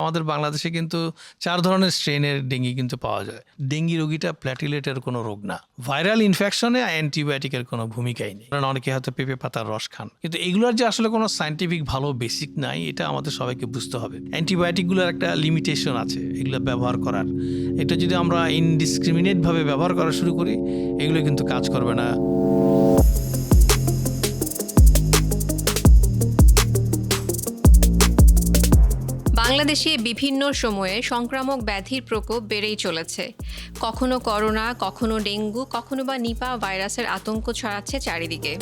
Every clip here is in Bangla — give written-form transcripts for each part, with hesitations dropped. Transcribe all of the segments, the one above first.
আমাদের বাংলাদেশে কিন্তু 4 ধরনের স্ট্রেনের ডেঙ্গি কিন্তু পাওয়া যায়। ডেঙ্গি রোগীটা প্ল্যাটিলেটের কোনো রোগ না। ভাইরাল ইনফেকশনে অ্যান্টিবায়োটিকের কোনো ভূমিকাই নেই। কারণ অনেকে হয়তো পেঁপে পাতার রস খান, কিন্তু এগুলোর যে আসলে কোনো সায়েন্টিফিক ভালো বেসিক নাই, এটা আমাদের সবাইকে বুঝতে হবে। অ্যান্টিবায়োটিকগুলোর একটা লিমিটেশন আছে এগুলো ব্যবহার করার। এটা যদি আমরা ইনডিসক্রিমিনেটভাবে ব্যবহার করা শুরু করি, এগুলো কিন্তু কাজ করবে না। বাংলাদেশে বিভিন্ন সময়ে সংক্রামক ব্যাধির প্রকোপ বেড়েই চলেছে। কখনো করোনা, কখনো ডেঙ্গু, কখনো বা নিপা ভাইরাসের আতঙ্ক ছড়াচ্ছে চারিদিকে।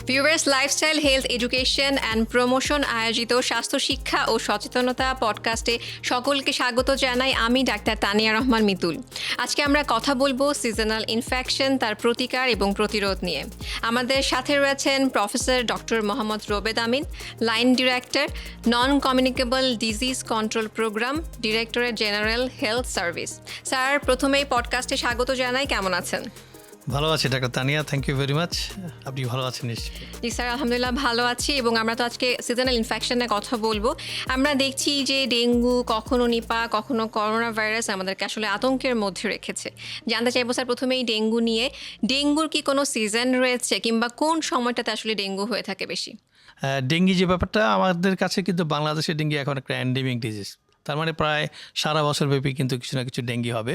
Viewers, lifestyle health education and promotion আয়োজিত স্বাস্থ্য শিক্ষা ও সচেতনতা পডকাস্টে সকলকে স্বাগত জানাই। আমি ডাক্তার তানিয়া রহমান মিতুল। আজকে আমরা কথা বলবো সিজনাল ইনফেকশন, তার প্রতিকার এবং প্রতিরোধ নিয়ে। আমাদের সাথে রয়েছেন professor doctor Mohammad Robed Amin, line director, non communicable disease control programme, directorate general health service. Sir, প্রথমেই পডকাস্টে স্বাগত জানাই। কেমন আছেন? ভালো আছি ডাক্তার Tania, thank you very much. আপনি ভালো আছেন নিশ্চয়ই? জি স্যার, আলহামদুলিল্লাহ ভালো আছি। এবং আমরা তো আজকে সিজনাল ইনফেকশনের কথা বলবো। আমরা দেখছি যে ডেঙ্গু, কখনো নিপা, কখনো করোনা ভাইরাস আমাদেরকে আসলে আতঙ্কের মধ্যে রেখেছে। জানতে চাইবো স্যার প্রথমেই ডেঙ্গু নিয়ে, ডেঙ্গুর কি কোনো সিজন রয়েছে, কিংবা কোন সময়টাতে আসলে ডেঙ্গু হয়ে থাকে বেশি? ডেঙ্গি যে ব্যাপারটা, আমাদের কাছে কিন্তু বাংলাদেশে ডেঙ্গি এখন একটা এন্ডেমিক ডিজিজ। তার মানে প্রায় সারা বছর ব্যাপী কিন্তু কিছু না কিছু ডেঙ্গি হবে।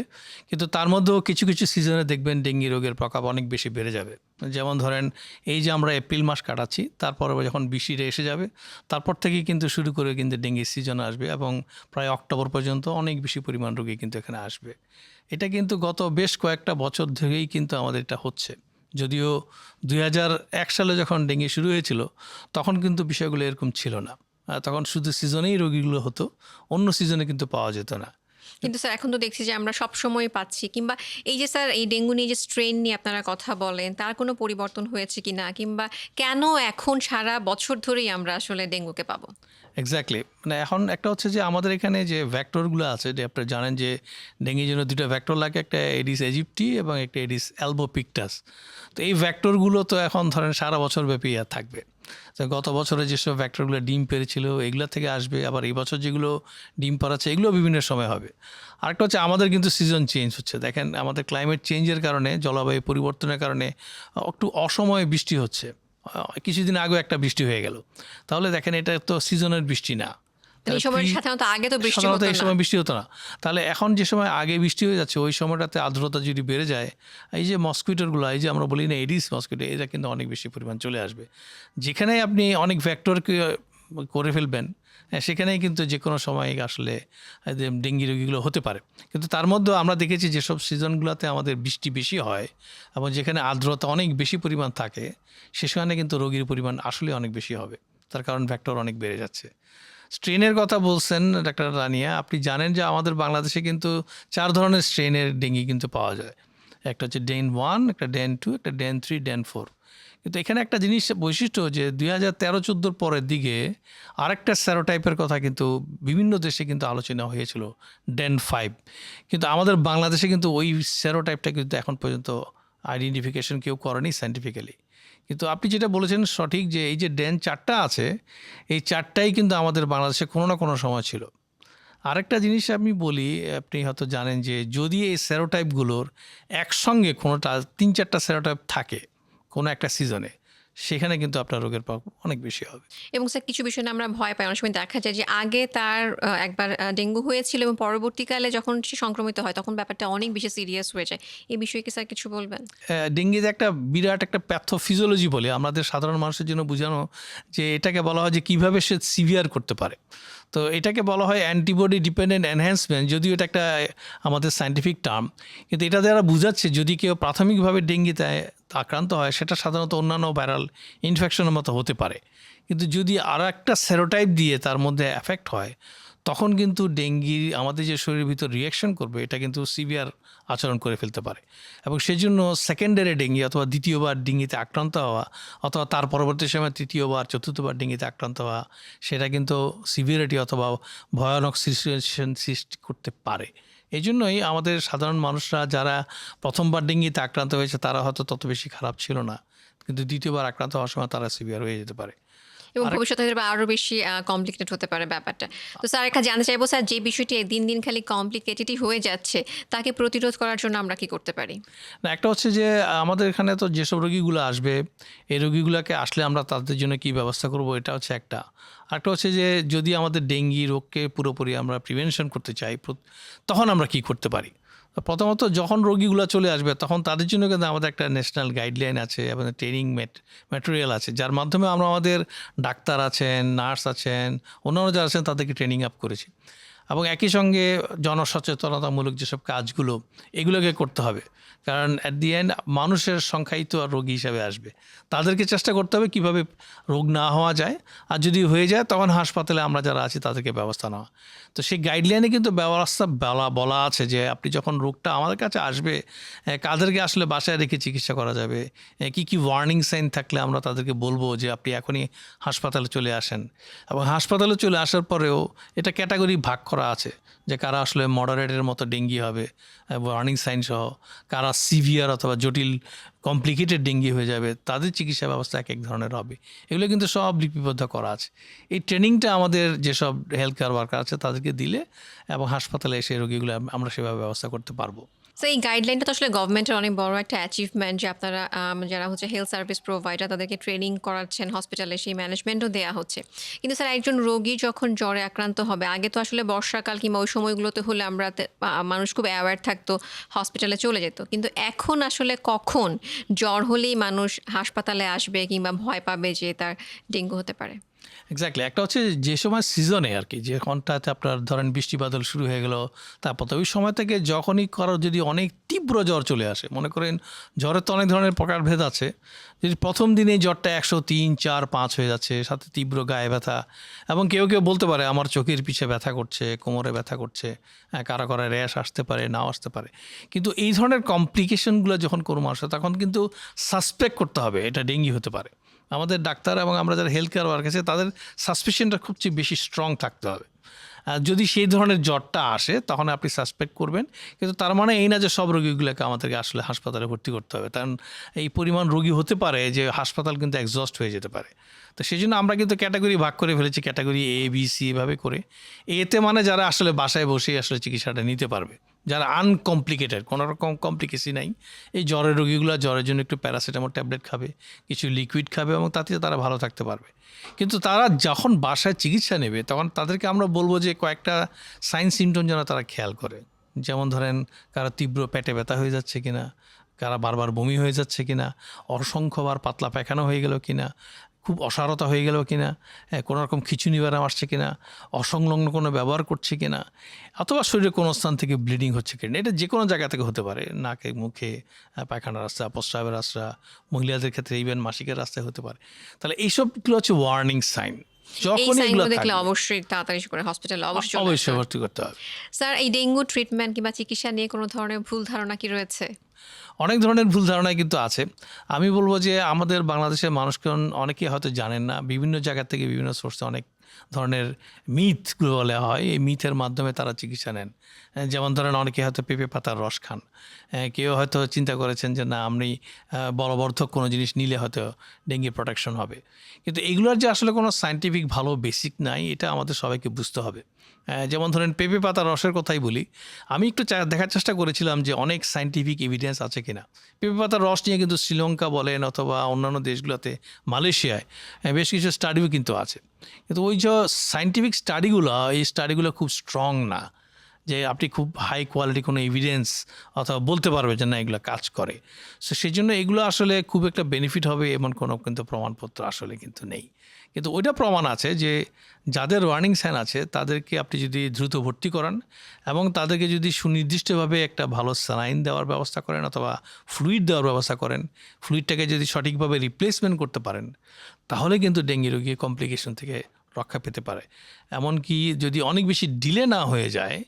কিন্তু তার মধ্যেও কিছু কিছু সিজনে দেখবেন ডেঙ্গি রোগের প্রকোপ অনেক বেশি বেড়ে যাবে। যেমন ধরেন, এই যে আমরা এপ্রিল মাস কাটাচ্ছি, তারপরে যখন বৃষ্টিটা এসে যাবে, তারপর থেকেই কিন্তু শুরু করে কিন্তু ডেঙ্গির সিজন আসবে এবং প্রায় অক্টোবর পর্যন্ত অনেক বেশি পরিমাণ রোগী কিন্তু এখানে আসবে। এটা কিন্তু গত বেশ কয়েকটা বছর ধরেই কিন্তু আমাদের এটা হচ্ছে। যদিও 2001 সালে যখন ডেঙ্গি শুরু হয়েছিল, তখন কিন্তু বিষয়গুলো এরকম ছিল না। তখন শুধু সিজনেই রোগীগুলো হতো, অন্য সিজনে কিন্তু পাওয়া যেত না। কিন্তু স্যার এখন তো দেখছি যে আমরা সব সময় পাচ্ছি। কিংবা এই যে স্যার এই ডেঙ্গু নিয়ে যে স্ট্রেন নিয়ে আপনারা কথা বলেন, তার কোনো পরিবর্তন হয়েছে কি না, কিংবা কেন এখন সারা বছর ধরেই আমরা আসলে ডেঙ্গুকে পাবো? এক্স্যাক্টলি, মানে এখন একটা হচ্ছে যে আমাদের এখানে যে ভ্যাক্টরগুলো আছে, যে আপনারা জানেন যে ডেঙ্গির জন্য দুটো ভ্যাক্টর লাগে, একটা এডিস ইজিপ্টি এবং একটা এডিস অ্যালবোপিক্টাস। তো এই ভ্যাক্টরগুলো তো এখন ধরেন সারা বছর ব্যাপী থাকবে। তো গত বছরে যেসব ভ্যাক্টরগুলো ডিম পেরেছিল এগুলো থেকে আসবে, আবার এই বছর যেগুলো ডিম পাড়াচ্ছে এগুলো বিভিন্ন সময় হবে। আরেকটা হচ্ছে আমাদের কিন্তু সিজন চেঞ্জ হচ্ছে। দেখেন, আমাদের ক্লাইমেট চেঞ্জের কারণে, জলবায়ু পরিবর্তনের কারণে একটু অসময়ে বৃষ্টি হচ্ছে। কিছুদিন আগেও একটা বৃষ্টি হয়ে গেল। তাহলে দেখেন, এটা তো সিজনের বৃষ্টি না। এই সময় সাধারণত আগে তো বৃষ্টি হতো এই না। সময় বৃষ্টি হতো না। তাহলে এখন যে সময় আগে বৃষ্টি হয়ে যাচ্ছে, ওই সময়টাতে আর্দ্রতা যদি বেড়ে যায়, এই যে মসকুইটোগুলো, এই যে আমরা বলি না এডিস মসকুইটো, এটা কিন্তু অনেক বেশি পরিমাণ চলে আসবে। যেখানে আপনি অনেক ভ্যাক্টরকে করে ফেলবেন, সেখানেই কিন্তু যে কোনো সময় আসলে ডেঙ্গি রোগীগুলো হতে পারে। কিন্তু তার মধ্যেও আমরা দেখেছি যেসব সিজনগুলোতে আমাদের বৃষ্টি বেশি হয় এবং যেখানে আর্দ্রতা অনেক বেশি পরিমাণ থাকে, সেখানে কিন্তু রোগীর পরিমাণ আসলে অনেক বেশি হবে। তার কারণ ভ্যাক্টর অনেক বেড়ে যাচ্ছে। স্ট্রেনের কথা বলছেন ডাক্তার রানিয়া, আপনি জানেন যে আমাদের বাংলাদেশে কিন্তু 4 ধরনের স্ট্রেনের ডেঙ্গি কিন্তু পাওয়া যায়। একটা হচ্ছে ডেন 1, একটা ডেন 2, একটা ডেন 3, ডেন 4। কিন্তু এখানে একটা জিনিস বৈশিষ্ট্য, যে 2013-14 পরের দিকে আরেকটা সেরোটাইপের কথা কিন্তু বিভিন্ন দেশে কিন্তু আলোচনা হয়েছিল, ডেন 5। কিন্তু আমাদের বাংলাদেশে কিন্তু ওই সেরোটাইপটা কিন্তু এখন পর্যন্ত আইডেন্টিফিকেশন কেউ করেনি সায়েন্টিফিক্যালি। কিন্তু আপনি যেটা বলেছেন সঠিক, যে এই যে ডেন 4টা আছে, এই 4টাই কিন্তু আমাদের বাংলাদেশে কোনো না কোনো সময় ছিল। আরেকটা জিনিস আমি বলি, আপনি হয়তো জানেন যে যদি এই সেরোটাইপগুলোর একসঙ্গে কোনোটা 3-4টা সেরোটাইপ থাকে কোনো একটা সিজনে, সেখানে কিন্তু আপনার রোগের প্রকোপ অনেক বেশি হবে। এবং স্যার কিছু বিষয় নিয়ে আমরা ভয় পাই। অনেক সময় দেখা যায় যে আগে তার একবার ডেঙ্গু হয়েছিল এবং পরবর্তীকালে যখন সে সংক্রমিত হয় তখন ব্যাপারটা অনেক বেশি সিরিয়াস হয়ে যায়। এই বিষয়ে কি স্যার কিছু বলবেন? ডেঙ্গিতে একটা বিরাট একটা প্যাথোফিজিওলজি বলে আমাদের সাধারণ মানুষের জন্য বোঝানো, যে এটাকে বলা হয় যে কীভাবে সে সিভিয়ার করতে পারে। তো এটাকে বলা হয় অ্যান্টিবডি ডিপেন্ডেন্ট এনহ্যান্সমেন্ট, যদিও এটা একটা আমাদের সায়েন্টিফিক টার্ম। কিন্তু এটা দ্বারা বোঝাচ্ছে যদি কেউ প্রাথমিকভাবে ডেঙ্গিতে আক্রান্ত হয়, সেটা সাধারণত অন্যান্য ভাইরাল ইনফেকশনের মতো হতে পারে। কিন্তু যদি আরও একটা সেরোটাইপ দিয়ে তার মধ্যে এফেক্ট হয়, তখন কিন্তু ডেঙ্গি আমাদের যে শরীরের ভিতর রিয়াকশন করবে, এটা কিন্তু সিভিয়ার আচরণ করে ফেলতে পারে। এবং সেই জন্য সেকেন্ডারি ডেঙ্গি অথবা দ্বিতীয়বার ডেঙ্গিতে আক্রান্ত হওয়া, অথবা তার পরবর্তী সময় তৃতীয়বার চতুর্থবার ডেঙ্গিতে আক্রান্ত হওয়া, সেটা কিন্তু সিভিয়ারিটি অথবা ভয়ানক সিচুয়েশন সৃষ্টি করতে পারে। এই জন্যই আমাদের সাধারণ মানুষরা যারা প্রথমবার ডেঙ্গিতে আক্রান্ত হয়েছে, তারা হয়তো তত বেশি খারাপ ছিল না, কিন্তু দ্বিতীয়বার আক্রান্ত হওয়ার সময় তারা সিভিয়ার হয়ে যেতে পারে। এবং ভবিষ্যতে হয়তো বা আরো বেশি কমপ্লিকেটেড হতে পারে ব্যাপারটা। তো স্যার একটা জানতে চাইবো স্যার, যে বিষয়টি দিন, দিন খালি কমপ্লিকেটেডই হয়ে যাচ্ছে, তাকে প্রতিরোধ করার জন্য আমরা কি করতে পারি? না, একটা হচ্ছে যে আমাদের এখানে তো যেসব রোগীগুলো আসবে, এই রোগীগুলোকে আসলে আমরা তাদের জন্য কি ব্যবস্থা করব, এটা হচ্ছে একটা। আরেকটা হচ্ছে যে যদি আমাদের ডেঙ্গি রোগকে পুরোপুরি আমরা প্রিভেনশন করতে চাই, তখন আমরা কি করতে পারি। প্রথমত যখন রোগীগুলো চলে আসবে তখন তাদের জন্য কিন্তু আমাদের একটা ন্যাশনাল গাইডলাইন আছে এবং ট্রেনিং ম্যাটেরিয়াল আছে, যার মাধ্যমে আমরা আমাদের ডাক্তার আছেন, নার্স আছেন, অন্যান্য যারা আছেন তাদেরকে ট্রেনিং আপ করেছি। এবং একই সঙ্গে জনসচেতনতামূলক যেসব কাজগুলো এগুলোকে করতে হবে, কারণ অ্যাট দি এন্ড মানুষের সংখ্যাই তো আর রোগী হিসাবে আসবে। তাদেরকে চেষ্টা করতে হবে কীভাবে রোগ না হওয়া যায়, আর যদি হয়ে যায় তখন হাসপাতালে আমরা যারা আছি তাদেরকে ব্যবস্থা নেওয়া। তো সেই গাইডলাইনে কিন্তু ব্যবস্থা বলা আছে যে আপনি যখন রোগটা আমাদের কাছে আসবে, কাদেরকে আসলে বাসায় রেখে চিকিৎসা করা যাবে, কী কী ওয়ার্নিং সাইন থাকলে আমরা তাদেরকে বলবো যে আপনি এখনই হাসপাতালে চলে আসেন। এবং হাসপাতালে চলে আসার পরেও এটা ক্যাটাগরি ভাগ করা আছে যে কারা আসলে মডারেটের মতো ডেঙ্গি হবে ওয়ার্নিং সাইন সহ, কারা সিভিয়ার অথবা জটিল কমপ্লিকেটেড ডেঙ্গি হয়ে যাবে, তাদের চিকিৎসা ব্যবস্থা এক এক ধরনের হবে। এগুলো কিন্তু সব লিপিবদ্ধ করা আছে। এই ট্রেনিংটা আমাদের যেসব হেলথ কেয়ার ওয়ার্কার আছে তাদেরকে দিলে এবং হাসপাতালে এসে রোগীগুলো আমরা সেভাবে ব্যবস্থা করতে পারবো। সো এই গাইডলাইনটা তো আসলে গভর্নমেন্টের অনেক বড় একটা অ্যাচিভমেন্ট, যে আপনারা যারা হচ্ছে হেলথ সার্ভিস প্রোভাইডার তাদেরকে ট্রেনিং করাচ্ছেন, হসপিটালে সেই ম্যানেজমেন্টও দেওয়া হচ্ছে। কিন্তু স্যার একজন রোগী যখন জ্বরে আক্রান্ত হবে, আগে তো আসলে বর্ষাকাল কিংবা ওই সময়গুলোতে হলে আমরা মানুষ খুব অ্যাওয়্যার থাকতো, হসপিটালে চলে যেত। কিন্তু এখন আসলে কখন জ্বর হলেই মানুষ হাসপাতালে আসবে কিংবা ভয় পাবে যে তার ডেঙ্গু হতে পারে? এক্স্যাক্টলি, একটা হচ্ছে যে সময় সিজনে আর কি, যে ঘন্টাতে আপনার ধরেন বৃষ্টি বাদল শুরু হয়ে গেল, তারপর তো ওই সময় থেকে যখনই কারোর যদি অনেক তীব্র জ্বর চলে আসে, মনে করেন জ্বরের তো অনেক ধরনের প্রকারভেদ আছে, যদি প্রথম দিনে জ্বরটা 103, 4, 5 হয়ে যাচ্ছে, সাথে তীব্র গায়ে ব্যথা, এবং কেউ কেউ বলতে পারে আমার চোখের পিছে ব্যথা করছে, কোমরে ব্যথা করছে, কারো কারো র্যাশ আসতে পারে, নাও আসতে পারে। কিন্তু এই ধরনের কমপ্লিকেশনগুলো যখন কোনো আসে তখন কিন্তু সাসপেক্ট করতে হবে এটা ডেঙ্গি হতে পারে। আমাদের ডাক্তার এবং আমরা যারা হেলথ কেয়ার ওয়ার্কার আছে তাদের সাসপিশনটা খুব বেশি স্ট্রং থাকতে হবে। যদি সেই ধরনের জ্বরটা আসে তখন আপনি সাসপেক্ট করবেন, কিন্তু তার মানে এই না যে সব রোগীগুলোকে আমাদেরকে আসলে হাসপাতালে ভর্তি করতে হবে, কারণ এই পরিমাণ রোগী হতে পারে যে হাসপাতাল কিন্তু এক্সস্ট হয়ে যেতে পারে। তো সেই জন্য আমরা কিন্তু ক্যাটাগরি ভাগ করে ফেলেছি, ক্যাটাগরি A, B, C এভাবে করে। এতে মানে যারা আসলে বাসায় বসেই আসলে চিকিৎসাটা নিতে পারবে, যারা আনকমপ্লিকেটেড, কোনো রকম কমপ্লিকেসি নাই, এই জ্বরের রোগীগুলো জ্বরের জন্য একটু প্যারাসিটামল ট্যাবলেট খাবে, কিছু লিকুইড খাবে এবং তাতে তারা ভালো থাকতে পারবে। কিন্তু তারা যখন বাসায় চিকিৎসা নেবে তখন তাদেরকে আমরা বলবো যে কয়েকটা সাইন সিমটম যেন তারা খেয়াল করে। যেমন ধরেন কারো তীব্র পেটে ব্যথা হয়ে যাচ্ছে কিনা, কারা বারবার বমি হয়ে যাচ্ছে কিনা, অসংখ্যবার পাতলা পায়খানা হয়ে গেল কিনা, খুব অসারতা হয়ে গেল কিনা, কোনো রকম খিঁচুনি ব্যায়াম আসছে কিনা, অসংলগ্ন কোনো ব্যবহার করছে কিনা, অথবা শরীরে কোনো স্থান থেকে ব্লিডিং হচ্ছে কিনা। এটা যে কোনো জায়গা থেকে হতে পারে, নাকে, মুখে, পায়খানার রাস্তা, প্রস্রাবের রাস্তা, মহিলাদের ক্ষেত্রে ইভেন মাসিকের রাস্তায় হতে পারে। তাহলে এইসবগুলো হচ্ছে ওয়ার্নিং সাইন। এই যখন এগুলো সাইনগুলো দেখলে থাকবে অবশ্যই তাড়াতাড়ি করে হসপিটালে অবশ্যই অবশ্যই ভর্তি করতে হবে। স্যার এই ডেঙ্গু ট্রিটমেন্ট কিংবা চিকিৎসা নিয়ে কোনো ধরনের ভুল ধারণা কি রয়েছে? অনেক ধরনের ভুল ধারণা কিন্তু আছে। আমি বলবো যে আমাদের বাংলাদেশের মানুষকে অনেকেই হয়তো জানেন না, বিভিন্ন জায়গা থেকে বিভিন্ন সোর্সে অনেক ধরনের মিথগুলো বলা হয়, এই মিথের মাধ্যমে তারা চিকিৎসা নেন। যেমন ধরেন অনেকে হয়তো পেঁপে পাতার রস খান, কেউ হয়তো চিন্তা করেছেন যে না আপনি বলবর্ধক কোনো জিনিস নিলে হয়তো ডেঙ্গি প্রোটেকশন হবে, কিন্তু এগুলোর যে আসলে কোনো সায়েন্টিফিক ভালো বেসিক নাই এটা আমাদের সবাইকে বুঝতে হবে। যেমন ধরেন পেঁপে পাতার রসের কথাই বলি, আমি একটু দেখার চেষ্টা করেছিলাম যে অনেক সায়েন্টিফিক এভিডেন্স আছে কিনা। পেঁপে পাতার রস নিয়ে কিন্তু শ্রীলঙ্কা বলেন অথবা অন্যান্য দেশগুলোতে, মালয়েশিয়ায় বেশ কিছু স্টাডিও কিন্তু আছে, কিন্তু ওই যে সায়েন্টিফিক স্টাডিগুলো, এই স্টাডিগুলো খুব স্ট্রং না যে আপনি খুব হাই কোয়ালিটি কোনো এভিডেন্স অথবা বলতে পারবে যে না এগুলো কাজ করে। সো সেই জন্য এগুলো আসলে খুব একটা বেনিফিট হবে এমন কোনো কিন্তু প্রমাণপত্র আসলে কিন্তু নেই। কিন্তু ওইটা প্রমাণ আছে যে যাদের ওয়ার্নিং সাইন আছে তাদেরকে আপনি যদি দ্রুত ভর্তি করান এবং তাদেরকে যদি সুনির্দিষ্টভাবে একটা ভালো স্যালাইন দেওয়ার ব্যবস্থা করেন অথবা ফ্লুইড দেওয়ার ব্যবস্থা করেন, ফ্লুইডটাকে যদি সঠিকভাবে রিপ্লেসমেন্ট করতে পারেন, তাহলে কিন্তু ডেঙ্গি রোগী কমপ্লিকেশন থেকে রক্ষা পেতে পারে। এমনকি যদি অনেক বেশি ডিলে না হয়ে যায়,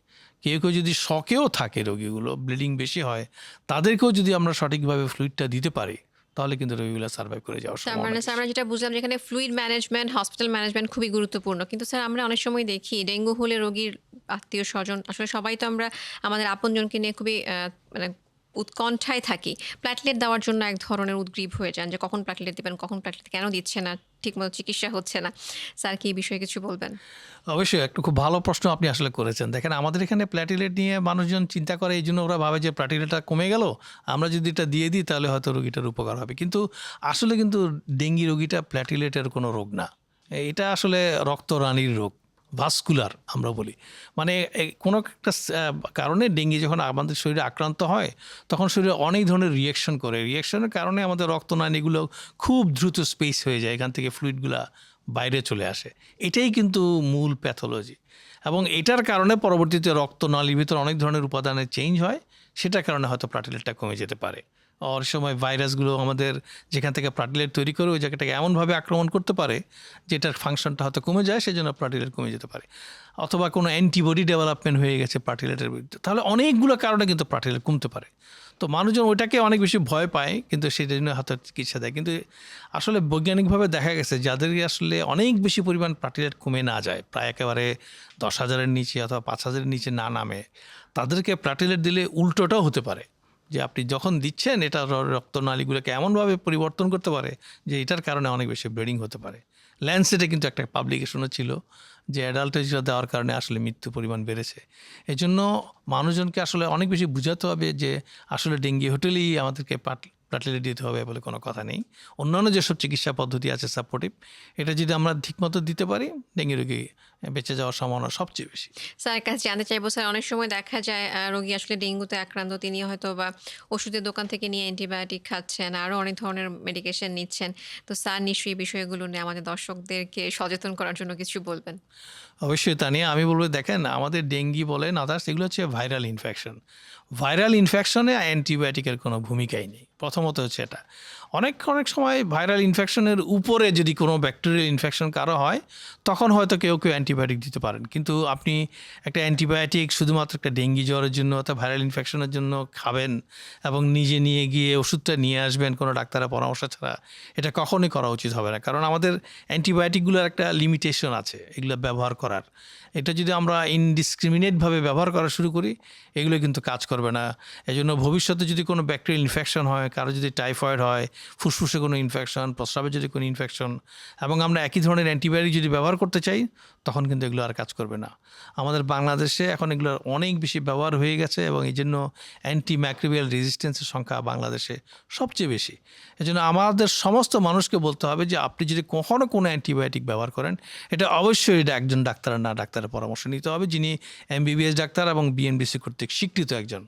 কেউ কেউ যদি শকেও থাকে, রোগীগুলো ব্লিডিং বেশি হয়, তাদেরকেও যদি আমরা সঠিকভাবে ফ্লুইডটা দিতে পারি তাহলে কিন্তু রোগীগুলো সার্ভাইভ করে যাওয়ার তার সম্ভাবনা মানে বেশি। স্যার আমরা যেটা বুঝলাম যেখানে ফ্লুইড ম্যানেজমেন্ট, হসপিটাল ম্যানেজমেন্ট খুবই গুরুত্বপূর্ণ। কিন্তু স্যার আমরা অনেক সময় দেখি ডেঙ্গু হলে রোগীর আত্মীয় স্বজন, আসলে সবাই তো আমরা আমাদের আপনজনকে নিয়ে খুবই মানে উৎকণ্ঠায় থাকি, প্ল্যাটলেট দেওয়ার জন্য এক ধরনের উদ্গ্রীব হয়ে যান যে কখন প্ল্যাটলেট দিবেন, কখন প্ল্যাটলেট কেন দিচ্ছে না, ঠিকমতো চিকিৎসা হচ্ছে না। স্যার কি এই বিষয়ে কিছু বলবেন? অবশ্যই একটা খুব ভালো প্রশ্ন আপনি আসলে করেছেন। দেখেন আমাদের এখানে প্ল্যাটিলেট নিয়ে মানুষজন চিন্তা করে, এই জন্য ওরা ভাবে যে প্ল্যাটিলেটটা কমে গেল, আমরা যদি এটা দিয়ে দিই তাহলে হয়তো রোগীটার উপকার হবে। কিন্তু আসলে কিন্তু ডেঙ্গি রোগীটা প্ল্যাটিলেটের কোনো রোগ না, এটা আসলে রক্তরানির রোগ, ভাস্কুলার আমরা বলি। মানে কোনো একটা কারণে ডেঙ্গি যখন আমাদের শরীরে আক্রান্ত হয় তখন শরীরে অনেক ধরনের রিয়াকশন করে, রিয়াকশনের কারণে আমাদের রক্তনালীগুলো খুব দ্রুত স্পেস হয়ে যায়, এখান থেকে ফ্লুইডগুলা বাইরে চলে আসে। এটাই কিন্তু মূল প্যাথোলজি, এবং এটার কারণে পরবর্তীতে রক্তনালীর ভিতর অনেক ধরনের উপাদানের চেঞ্জ হয়, সেটার কারণে হয়তো প্ল্যাটিলেটটা কমে যেতে পারে। অনেক সময় ভাইরাসগুলো আমাদের যেখান থেকে প্ল্যাটিলেট তৈরি করে ওই জায়গাটাকে এমনভাবে আক্রমণ করতে পারে যেটার ফাংশনটা হয়তো কমে যায়, সেজন্য প্ল্যাটিলেট কমে যেতে পারে। অথবা কোনো অ্যান্টিবডি ডেভেলপমেন্ট হয়ে গেছে প্ল্যাটিলেটের বিরুদ্ধে, তাহলে অনেকগুলো কারণে কিন্তু প্ল্যাটিলেট কমতে পারে। তো মানুষজন ওইটাকে অনেক বেশি ভয় পায়, কিন্তু সেটার জন্য হয়তো চিকিৎসা দেয়। কিন্তু আসলে বৈজ্ঞানিকভাবে দেখা গেছে যাদের আসলে অনেক বেশি পরিমাণ প্ল্যাটিলেট কমে না যায়, প্রায় একেবারে 10,000-এর নিচে অথবা 5,000-এর নিচে না নামে, তাদেরকে প্ল্যাটিলেট দিলে উল্টোটাও হতে পারে, যে আপনি যখন দিচ্ছেন এটা রক্তনালীগুলোকে এমনভাবে পরিবর্তন করতে পারে যে এটার কারণে অনেক বেশি ব্লিডিং হতে পারে। ল্যান্সেটে কিন্তু একটা পাবলিকেশনও ছিল যে অ্যাডাল্টেজরা দেওয়ার কারণে আসলে মৃত্যু পরিমাণ বেড়েছে। এই জন্য মানুষজনকে আসলে অনেক বেশি বোঝাতে হবে যে আসলে ডেঙ্গি হটেলেই আমাদেরকে প্ল্যাটিলেট দিতে হবে বলে কোনো কথা নেই। অন্যান্য যেসব চিকিৎসা পদ্ধতি আছে সাপোর্টিভ, এটা যদি আমরা ঠিকমতো দিতে পারি ডেঙ্গি রোগী বেঁচে যাওয়ার সম্ভাবনা সবচেয়ে বেশি। স্যার কাছে জানতে চাইবো, স্যার অনেক সময় দেখা যায় রোগী আসলে ডেঙ্গুতে আক্রান্ত, তিনি হয়তো বা ওষুধের দোকান থেকে নিয়ে অ্যান্টিবায়োটিক খাচ্ছেন, আরও অনেক ধরনের মেডিকেশন নিচ্ছেন। তো স্যার নিশ্চয়ই এই বিষয়গুলো নিয়ে আমাদের দর্শকদেরকে সচেতন করার জন্য কিছু বলবেন। অবশ্যই তা নিয়ে আমি বলবো, দেখেন আমাদের ডেঙ্গি বলেন আদার্স, এগুলো হচ্ছে ভাইরাল ইনফেকশন। ভাইরাল ইনফেকশনে অ্যান্টিবায়োটিকের কোনো ভূমিকাই নেই, প্রথমত হচ্ছে এটা। অনেক সময় ভাইরাল ইনফেকশনের উপরে যদি কোনো ব্যাকটেরিয়াল ইনফেকশন কারো হয় তখন হয়তো কেউ অ্যান্টিবায়োটিক দিতে পারেন, কিন্তু আপনি একটা অ্যান্টিবায়োটিক শুধুমাত্র একটা ডেঙ্গি জ্বরের জন্য অথবা ভাইরাল ইনফেকশনের জন্য খাবেন এবং নিজে নিয়ে গিয়ে ওষুধটা নিয়ে আসবেন কোনো ডাক্তারের পরামর্শ ছাড়া, এটা কখনোই করা উচিত হবে না। কারণ আমাদের অ্যান্টিবায়োটিকগুলোর একটা লিমিটেশন আছে এগুলো ব্যবহার করার। এটা যদি আমরা ইনডিসক্রিমিনেটভাবে ব্যবহার করা শুরু করি, এগুলো কিন্তু কাজ করবে না। এজন্য ভবিষ্যতে যদি কোনো ব্যাকটেরিয়াল ইনফেকশন হয়, কারো যদি টাইফয়েড হয়, ফুসফুসে কোনো ইনফেকশন, প্রস্রাবে যদি কোনো ইনফেকশন, এবং আমরা একই ধরনের অ্যান্টিবায়োটিক যদি ব্যবহার করতে চাই তখন কিন্তু এগুলো আর কাজ করবে না। আমাদের বাংলাদেশে এখন এগুলোর অনেক বেশি ব্যবহার হয়ে গেছে এবং এই জন্য অ্যান্টিমাইক্রোবিয়াল রেজিস্ট্যান্সের সংখ্যা বাংলাদেশে সবচেয়ে বেশি। এজন্য আমাদের সমস্ত মানুষকে বলতে হবে যে আপনি যদি কখনও কোনো অ্যান্টিবায়োটিক ব্যবহার করেন, এটা অবশ্যই এটা একজন ডাক্তারের না, ডাক্তারের পরামর্শ নিতে হবে যিনি MBBS ডাক্তার এবং BNBC কর্তৃক স্বীকৃত একজন।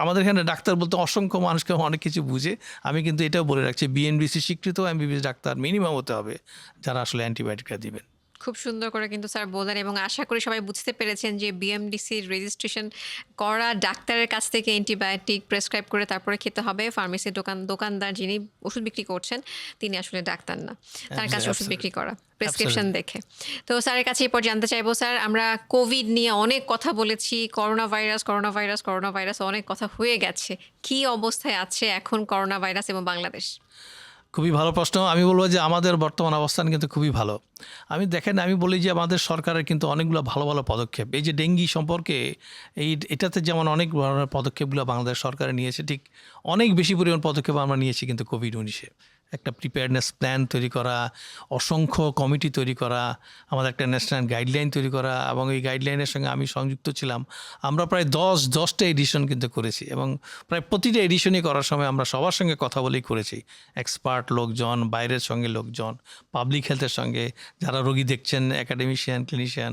আমাদের এখানে ডাক্তার বলতে অসংখ্য মানুষকে অনেক কিছু বুঝে, আমি কিন্তু এটাও বলে রাখছি BNBC স্বীকৃত MBBS ডাক্তার মিনিমাম হতে হবে যারা আসলে অ্যান্টিবায়োটিকটা দিবেন। খুব সুন্দর করে কিন্তু স্যার বললেন, এবং আশা করি সবাই বুঝতে পেরেছেন যে BMDC রেজিস্ট্রেশন করা ডাক্তারের কাছ থেকে অ্যান্টিবায়োটিক প্রেসক্রাইব করে তারপরে খেতে হবে। ফার্মেসির দোকানদার যিনি ওষুধ বিক্রি করছেন তিনি আসলে ডাক্তার না, তার কাছে ওষুধ বিক্রি করা প্রেসক্রিপশন দেখে। তো স্যারের কাছে এরপর জানতে চাইবো, স্যার আমরা কোভিড নিয়ে অনেক কথা বলেছি, করোনা ভাইরাস অনেক কথা হয়ে গেছে, কি অবস্থায় আছে এখন করোনা ভাইরাস এবং বাংলাদেশ? খুবই ভালো প্রশ্ন। আমি বলবো যে আমাদের বর্তমান অবস্থান কিন্তু খুবই ভালো। আমি বলি যে আমাদের সরকারের কিন্তু অনেকগুলো ভালো ভালো পদক্ষেপ, এই যে ডেঙ্গি সম্পর্কে এটাতে যেমন অনেক ধরনের পদক্ষেপগুলো বাংলাদেশ সরকারে নিয়েছে, ঠিক অনেক বেশি পরিমাণ পদক্ষেপ আমরা নিয়েছি কিন্তু কোভিড-19-এ। একটা প্রিপেয়ারনেস প্ল্যান তৈরি করা, অসংখ্য কমিটি তৈরি করা, আমাদের একটা ন্যাশনাল গাইডলাইন তৈরি করা, এবং এই গাইডলাইনের সঙ্গে আমি সংযুক্ত ছিলাম। আমরা প্রায় 10টা এডিশন কিন্তু করেছি, এবং প্রায় প্রতিটা এডিশনই করার সময় আমরা সবার সঙ্গে কথা বলেই করেছি। এক্সপার্ট লোকজন, বাইরের সঙ্গে লোকজন, পাবলিক হেলথের সঙ্গে যারা রোগী দেখছেন, একাডেমিশিয়ান, ক্লিনিশিয়ান,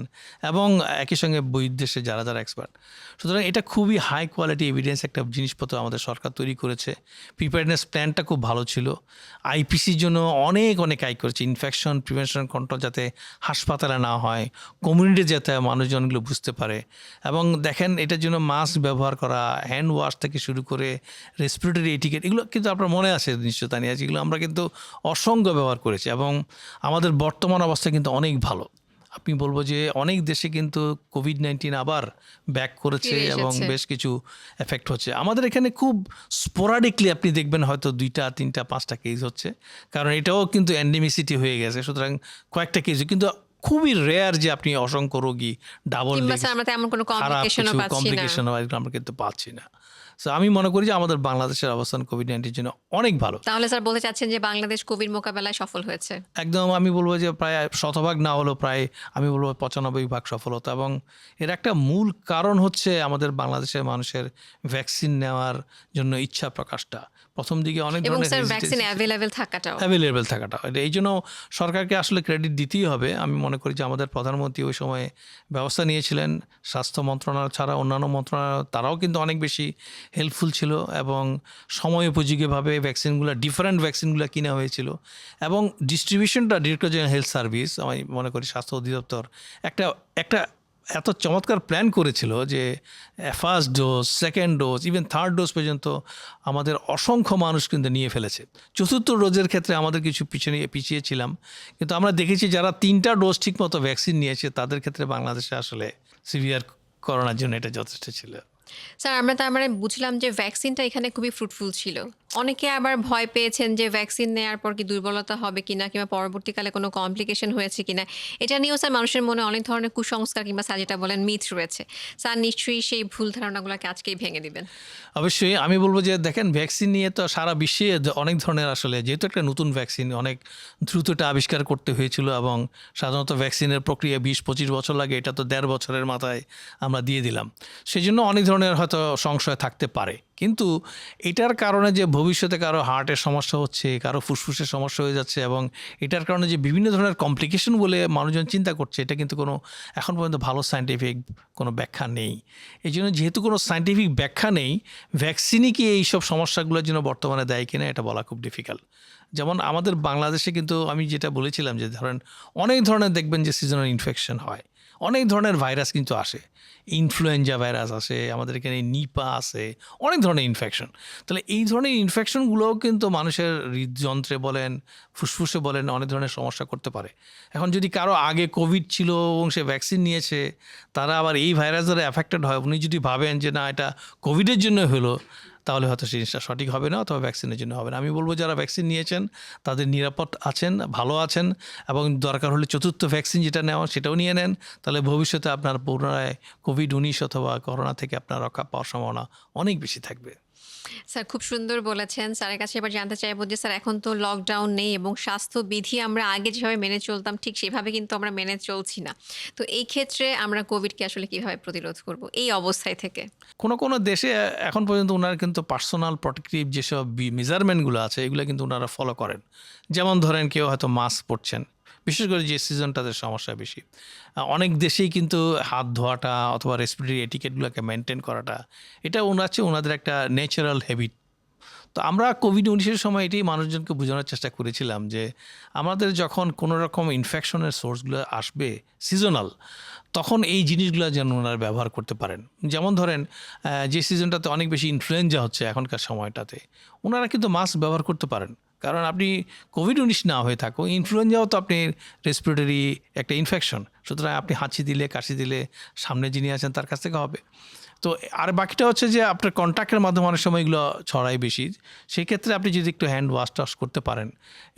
এবং একই সঙ্গে বৈদেশে যারা যারা এক্সপার্ট। সুতরাং এটা খুবই হাই কোয়ালিটি এভিডেন্স একটা জিনিসপত্র আমাদের সরকার তৈরি করেছে। প্রিপেয়ারনেস প্ল্যানটা খুব ভালো ছিল। IPCর জন্য অনেক কাজ করেছে, ইনফেকশন প্রিভেনশন কন্ট্রোল যাতে হাসপাতালে না হয়, কমিউনিটি যাতে মানুষজনগুলো বুঝতে পারে। এবং দেখেন এটার জন্য মাস্ক ব্যবহার করা, হ্যান্ড ওয়াশ থেকে শুরু করে রেসপিরেটরি এটিকেট, এগুলো কিন্তু আপনার মনে আছে নিশ্চয়তা নিয়ে আছে, এগুলো আমরা কিন্তু অসংখ্য ব্যবহার করেছি, এবং আমাদের বর্তমান অবস্থা কিন্তু অনেক ভালো। আমি বলবো যে অনেক দেশে কিন্তু কোভিড-19 আবার ব্যাক করেছে এবং বেশ কিছু এফেক্ট হচ্ছে। আমাদের এখানে খুব স্পোরাডিকলি আপনি দেখবেন হয়তো 2টা 3টা 5টা কেস হচ্ছে, কারণ এটাও কিন্তু এন্ডেমিসিটি হয়ে গেছে। সুতরাং কয়েকটা কেস, কিন্তু খুবই রেয়ার যে আপনি অসংখ্য রোগী ডাবল আমরা তেমন কোনো কমপ্লিকেশন আমরা কিন্তু পাচ্ছি না। সো আমি মনে করি যে আমাদের বাংলাদেশের অবস্থান কোভিড-19 জন্য অনেক ভালো। তাহলে স্যার বলতে চাচ্ছেন যে বাংলাদেশ কোভিড মোকাবেলায় সফল হয়েছে? একদম আমি বলব যে প্রায় শতভাগ না হলেও প্রায় আমি বলব 95% সফলতা, এবং এর একটা মূল কারণ হচ্ছে আমাদের বাংলাদেশের মানুষের ভ্যাকসিন নেওয়ার জন্য ইচ্ছা প্রকাশটা। প্রথম দিকে অনেক এবং ধরনের স্যার ভ্যাকসিন অ্যাভেলেবেল থাকাটাও। অ্যাভেলেবেল থাকাটা, এই জন্য সরকারকে আসলে ক্রেডিট দিতেই হবে। আমি মনে করি যে আমাদের প্রধানমন্ত্রী ওই সময়ে ব্যবস্থা নিয়েছিলেন, স্বাস্থ্য মন্ত্রণালয় ছাড়া অন্যান্য মন্ত্রণালয় তারাও কিন্তু অনেক বেশি হেল্পফুল ছিল, এবং সময় উপযোগীভাবে ডিফারেন্ট ভ্যাকসিনগুলো কিনা হয়েছিল, এবং ডিস্ট্রিবিউশনটা ডিরেক্টর জেনারেল হেলথ সার্ভিস, আমি মনে করি স্বাস্থ্য অধিদপ্তর একটা একটা এত চমৎকার প্ল্যান করেছিল যে first dose, second dose, even third dose পর্যন্ত আমাদের অসংখ্য মানুষ কিন্তু নিয়ে ফেলেছে। চতুর্থ ডোজের ক্ষেত্রে আমাদের কিছু পিছিয়ে ছিলাম, কিন্তু আমরা দেখেছি যারা 3টা ডোজ ঠিকমতো ভ্যাকসিন নিয়েছে তাদের ক্ষেত্রে বাংলাদেশে আসলে সিভিয়ার করোনার জন্য এটা যথেষ্ট ছিল। স্যার আমরা তার মানে বুঝলাম যে ভ্যাকসিনটা এখানে খুবই ফ্রুটফুল ছিল। অনেকে আবার ভয় পেয়েছেন যে ভ্যাকসিন নেওয়ার পর কি দুর্বলতা হবে কিনা, কিংবা পরবর্তীকালে কোনো কমপ্লিকেশন হয়েছে কিনা। এটা নিয়েও স্যার মানুষের মনে অনেক ধরনের কুসংস্কার কিংবা স্যার যেটা বলেন মিথ রয়েছে। স্যার নিশ্চয়ই সেই ভুল ধারণাগুলোকে আজকেই ভেঙে দিবেন। অবশ্যই আমি বলবো যে দেখেন, ভ্যাকসিন নিয়ে তো সারা বিশ্বে অনেক ধরনের, আসলে যেহেতু একটা নতুন ভ্যাকসিন অনেক দ্রুত এটা আবিষ্কার করতে হয়েছিল, এবং সাধারণত ভ্যাকসিনের প্রক্রিয়া 20-25 বছর লাগে, এটা তো 1.5 বছরের মাথায় আমরা দিয়ে দিলাম। সেই জন্য অনেক ধরনের হয়তো সংশয় থাকতে পারে, কিন্তু এটার কারণে যে ভবিষ্যতে কারো হার্টের সমস্যা হচ্ছে, কারো ফুসফুসের সমস্যা হয়ে যাচ্ছে, এবং এটার কারণে যে বিভিন্ন ধরনের কমপ্লিকেশন বলে মানুষজন চিন্তা করছে, এটা কিন্তু কোনো এখন পর্যন্ত ভালো সায়েন্টিফিক কোনো ব্যাখ্যা নেই। এই জন্য যেহেতু কোনো সায়েন্টিফিক ব্যাখ্যা নেই, ভ্যাকসিনই কি এইসব সমস্যাগুলোর জন্য বর্তমানে দেয় কিনা এটা বলা খুব ডিফিকাল্ট। যেমন আমাদের বাংলাদেশে কিন্তু আমি যেটা বলেছিলাম যে ধরেন অনেক ধরনের দেখবেন যে সিজনাল ইনফেকশন হয়, অনেক ধরনের ভাইরাস কিন্তু আসে, ইনফ্লুয়েঞ্জা ভাইরাস আসে, আমাদের এখানে নিপা আছে, অনেক ধরনের ইনফেকশন। তাহলে এই ধরনের ইনফেকশনগুলোও কিন্তু মানুষের হৃদযন্ত্রে বলেন, ফুসফুসে বলেন, অনেক ধরনের সমস্যা করতে পারে। এখন যদি কারো আগে কোভিড ছিল এবং সে ভ্যাকসিন নিয়েছে, তারা আবার এই ভাইরাস দ্বারা অ্যাফেক্টেড হয়, উনি যদি ভাবেন যে না এটা কোভিডের জন্য হলো, তাহলে হয়তো সেই জিনিসটা সঠিক হবে না, অথবা ভ্যাকসিনের জন্য হবে না। আমি বলবো যারা ভ্যাকসিন নিয়েছেন তাদের নিরাপদ আছেন, ভালো আছেন, এবং দরকার হলে চতুর্থ ভ্যাকসিন যেটা নেওয়া সেটাও নিয়ে নেন, তাহলে ভবিষ্যতে আপনার পুনরায় কোভিড-19 অথবা করোনা থেকে আপনার রক্ষা পাওয়ার সম্ভাবনা অনেক বেশি থাকবে। স্যার খুব সুন্দর বলেছেন। স্যারের কাছে এবার জানতে চাইবো যে স্যার এখন তো লকডাউন নেই এবং স্বাস্থ্যবিধি আমরা আগে যেভাবে মেনে চলতাম ঠিক সেভাবে কিন্তু আমরা মেনে চলছি না। তো এই ক্ষেত্রে আমরা কোভিডকে আসলে কিভাবে প্রতিরোধ করব এই অবস্থায় থেকে? কোনো দেশে এখন পর্যন্ত ওনারা কিন্তু পার্সোনাল প্রোটেক্টিভ যেসব মেজারমেন্টগুলো আছে এগুলো কিন্তু ওনারা ফলো করেন। যেমন ধরেন কেউ হয়তো মাস্ক পরছেন, বিশেষ করে যে সিজনটাতে সমস্যা বেশি। অনেক দেশেই কিন্তু হাত ধোয়াটা অথবা রেসপিরেটরি এটিকেটগুলোকে মেনটেন করাটা, এটা ওনাদের একটা ন্যাচারাল হ্যাবিট। তো আমরা কোভিড-19 সময় এটাই মানুষজনকে বোঝানোর চেষ্টা করেছিলাম যে আমাদের যখন কোনো রকম ইনফেকশনের সোর্সগুলো আসবে সিজনাল, তখন এই জিনিসগুলো যেন ওনারা ব্যবহার করতে পারেন। যেমন ধরেন যে সিজনটাতে অনেক বেশি ইনফ্লুয়েঞ্জা হচ্ছে এখনকার সময়টাতে, ওনারা কিন্তু মাস্ক ব্যবহার করতে পারেন। কারণ আপনি কোভিড-19 না হয়ে থাকো, ইনফ্লুয়েঞ্জাও তো আপনি রেসপিরেটরি একটা ইনফেকশন, সুতরাং আপনি হাঁচি দিলে, কাশি দিলে সামনে যিনি আছেন তার কাছ থেকে হবে। তো আর বাকিটা হচ্ছে যে আপনার কন্ট্যাক্টের মাধ্যমে অনেক সময় এগুলো ছড়ায় বেশি, সেই ক্ষেত্রে আপনি যদি একটু হ্যান্ড ওয়াশ টাশ করতে পারেন,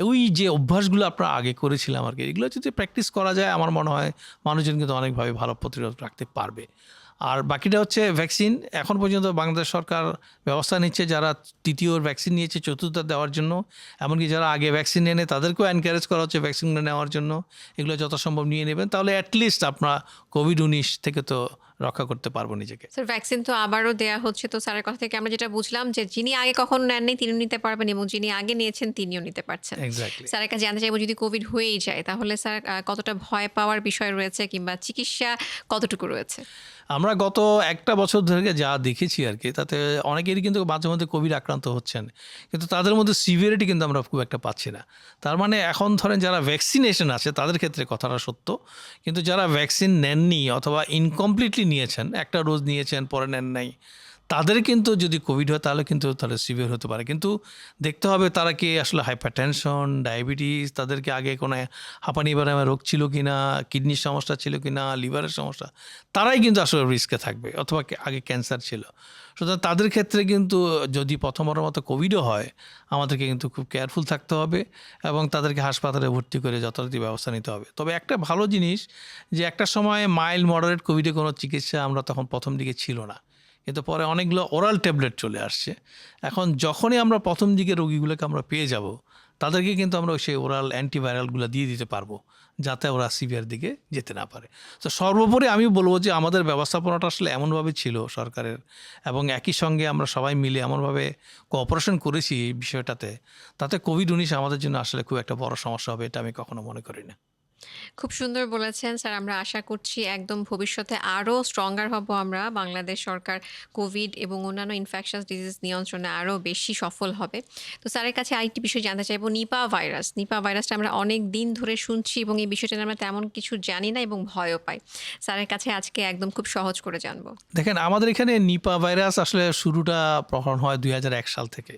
ওই যে অভ্যাসগুলো আপনারা আগে করেছিলাম আর কি, এগুলো যদি প্র্যাকটিস করা যায় আমার মনে হয় মানুষজন কিন্তু অনেকভাবে ভালো প্রতিরোধ রাখতে পারবে। আর বাকিটা হচ্ছে ভ্যাকসিন। এখন পর্যন্ত বাংলাদেশ সরকার ব্যবস্থা নিচ্ছে, যারা তৃতীয় ভ্যাকসিন নিয়েছে চতুর্থ দেওয়ার জন্য, এমনকি যারা আগে ভ্যাকসিন নেয় তাদেরকেও এনকারেজ করা হচ্ছে ভ্যাকসিনগুলো নেওয়ার জন্য। এগুলো যথাসম্ভব নিয়ে নেবেন, তাহলে অ্যাটলিস্ট আপনারা কোভিড-19 থেকে তো রক্ষা করতে পারবো নিজেকে। স্যার ভ্যাকসিন তো আবারও দেয়া হচ্ছে, তো স্যারের কথা থেকে আমরা যেটা বুঝলাম যে যিনি আগে কখনো নেননি তিনিও নিতে পারবেন এবং যিনি আগে নিয়েছেন তিনিও নিতে পারছেন। এক্স্যাক্টলি। স্যারের কাছে জানতে চাইবো যদি কোভিড হয়েই যায় তাহলে স্যার কতটা ভয় পাওয়ার বিষয় রয়েছে কিংবা চিকিৎসা কতটুকু রয়েছে? আমরা গত একটা বছর ধরে যা দেখেছি আর কি, তাতে অনেকেরই কিন্তু মাঝে মধ্যে কোভিড আক্রান্ত হচ্ছেন, কিন্তু তাদের মধ্যে সিভিয়ারিটি কিন্তু আমরা খুব একটা পাচ্ছি না। তার মানে এখন ধরেন যারা ভ্যাকসিনেশন আছে তাদের ক্ষেত্রে কথাটা সত্য, কিন্তু যারা ভ্যাকসিন নেননি অথবা ইনকমপ্লিটলি নিয়েছেন, একটা ডোজ নিয়েছেন পরে নেন নাই, তাদের কিন্তু যদি কোভিড হয় তাহলে সিভিয়ার হতে পারে। কিন্তু দেখতে হবে তারা কি আসলে হাইপারটেনশন, ডায়াবেটিস, তাদেরকে আগে কোনো হাঁপানি বারামা রোগ ছিল কি না, কিডনির সমস্যা ছিল কি না, লিভারের সমস্যা, তারাই কিন্তু আসলে রিস্কে থাকবে, অথবা আগে ক্যান্সার ছিল। সুতরাং তাদের ক্ষেত্রে কিন্তু যদি প্রথমবারের মতো কোভিডও হয়, আমাদেরকে কিন্তু খুব কেয়ারফুল থাকতে হবে এবং তাদেরকে হাসপাতালে ভর্তি করে যথারীতি ব্যবস্থা নিতে হবে। তবে একটা ভালো জিনিস যে একটা সময় মাইল্ড মডারেট কোভিডে কোনো চিকিৎসা আমরা তখন প্রথম দিকে ছিল না, কিন্তু পরে অনেকগুলো ওরাল ট্যাবলেট চলে আসছে। এখন যখনই আমরা প্রথম দিকে রোগীগুলোকে আমরা পেয়ে যাব, তাদেরকে কিন্তু আমরা সেই ওরাল অ্যান্টিভাইরালগুলো দিয়ে দিতে পারবো, যাতে ওরা সিভিয়ার দিকে যেতে না পারে। তো সর্বোপরি আমি বলবো যে আমাদের ব্যবস্থাপনাটা আসলে এমনভাবে ছিল সরকারের, এবং একই সঙ্গে আমরা সবাই মিলে এমনভাবে কোঅপারেশন করেছি এই বিষয়টাতে, তাতে কোভিড-19 আমাদের জন্য আসলে খুব একটা বড় সমস্যা হবে এটা আমি কখনো মনে করি না। খুব সুন্দর বলেছেন স্যার। আমরা আশা করছি একদম ভবিষ্যতে আরও স্ট্রঙ্গার হব আমরা। বাংলাদেশ সরকার কোভিড এবং অন্যান্য ইনফেকশাস ডিজিজ নিয়ন্ত্রণে আরও বেশি সফল হবে। তো স্যারের কাছে আরেকটি বিষয় জানতে চাইবো, নিপা ভাইরাস। নিপা ভাইরাসটা আমরা অনেক দিন ধরে শুনছি এবং এই বিষয়টা নিয়ে আমরা তেমন কিছু জানি না এবং ভয়ও পাই। স্যারের কাছে আজকে একদম খুব সহজ করে জানবো। দেখেন, আমাদের এখানে নিপা ভাইরাস আসলে শুরুটা প্রকরণ হয় 2001 সাল থেকে।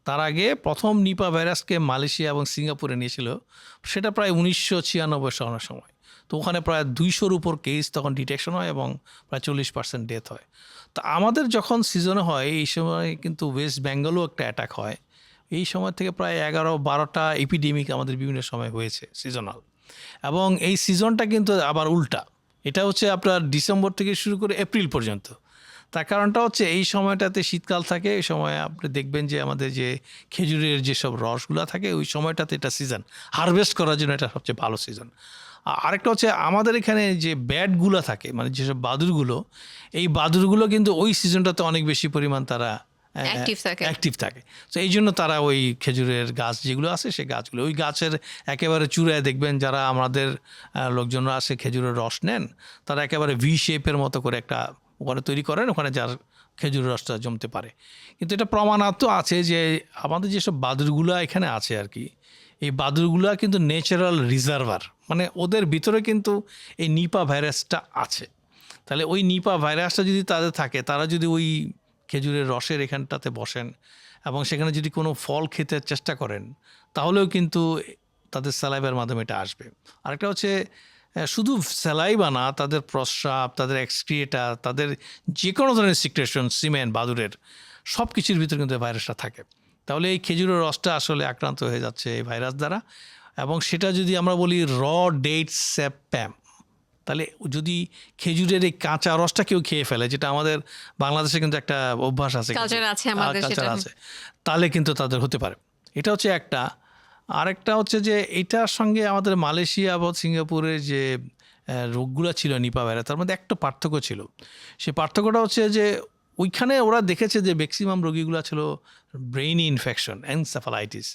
তার আগে প্রথম নিপা ভাইরাসকে মালয়েশিয়া এবং সিঙ্গাপুরে নিয়েছিল, সেটা প্রায় 1996 সনের সময়। তো ওখানে প্রায় 200-র উপর কেস তখন ডিটেকশন হয় এবং প্রায় 40% ডেথ হয়। তো আমাদের যখন সিজনে হয় এই সময় কিন্তু ওয়েস্ট বেঙ্গলও একটা অ্যাটাক হয়। এই সময় থেকে প্রায় 11-12টা এপিডেমিক আমাদের বিভিন্ন সময় হয়েছে সিজনাল, এবং এই সিজনটা কিন্তু আবার উল্টা। এটা হচ্ছে আপনার ডিসেম্বর থেকে শুরু করে এপ্রিল পর্যন্ত। তার কারণটা হচ্ছে এই সময়টাতে শীতকাল থাকে, এই সময় আপনি দেখবেন যে আমাদের যে খেজুরের যেসব রসগুলো থাকে ওই সময়টাতে এটা সিজন হারভেস্ট করার জন্য এটা সবচেয়ে ভালো সিজন। আরেকটা হচ্ছে আমাদের এখানে যে ব্যাটগুলো থাকে, মানে যেসব বাদুরগুলো, এই বাদুরগুলো কিন্তু ওই সিজনটাতে অনেক বেশি পরিমাণ তারা অ্যাক্টিভ থাকে। তো এই জন্য তারা ওই খেজুরের গাছ যেগুলো আছে সেই গাছগুলো, ওই গাছের একেবারে চূড়ায় দেখবেন যারা আমাদের লোকজনরা আসে খেজুরের রস নেন, তারা একেবারে ভি শেপের মতো করে একটা ওখানে তৈরি করেন, ওখানে যার খেজুরের রসটা জমতে পারে। কিন্তু এটা প্রমাণাত আছে যে আমাদের যেসব বাদুরগুলো এখানে আছে আর কি, এই বাদুরগুলো কিন্তু ন্যাচারাল রিজার্ভার, মানে ওদের ভিতরে কিন্তু এই নিপা ভাইরাসটা আছে। তাহলে ওই নিপা ভাইরাসটা যদি তাদের থাকে, তারা যদি ওই খেজুরের রসের এখানটাতে বসেন এবং সেখানে যদি কোনো ফল খেতে চেষ্টা করেন, তাহলেও কিন্তু তাদের স্যালাইভার মাধ্যমে এটা আসবে। আরেকটা হচ্ছে শুধু স্যালাইভা না, তাদের প্রস্রাব, তাদের এক্সক্রিয়েটার, তাদের যে কোনো ধরনের সিক্রেশন, সিমেন্ট, বাদুরের সব কিছুর ভিতরে কিন্তু ভাইরাসটা থাকে। তাহলে এই খেজুরের রসটা আসলে আক্রান্ত হয়ে যাচ্ছে এই ভাইরাস দ্বারা। এবং সেটা যদি আমরা বলি ডেট স্প্যাম, তাহলে যদি খেজুরের এই কাঁচা রসটা কেউ খেয়ে ফেলে, যেটা আমাদের বাংলাদেশে কিন্তু একটা অভ্যাস আছে, কালচার আছে, তাহলে কিন্তু তাদের হতে পারে। এটা হচ্ছে একটা। আরেকটা হচ্ছে যে এটার সঙ্গে আমাদের মালয়েশিয়া বা সিঙ্গাপুরের যে রোগগুলো ছিল নিপা ভাইরাস, তার মধ্যে একটা পার্থক্য ছিল। সেই পার্থক্যটা হচ্ছে যে ওইখানে ওরা দেখেছে যে ম্যাক্সিমাম রোগীগুলো ছিল ব্রেইন ইনফেকশন, এনসেফালাইটিস।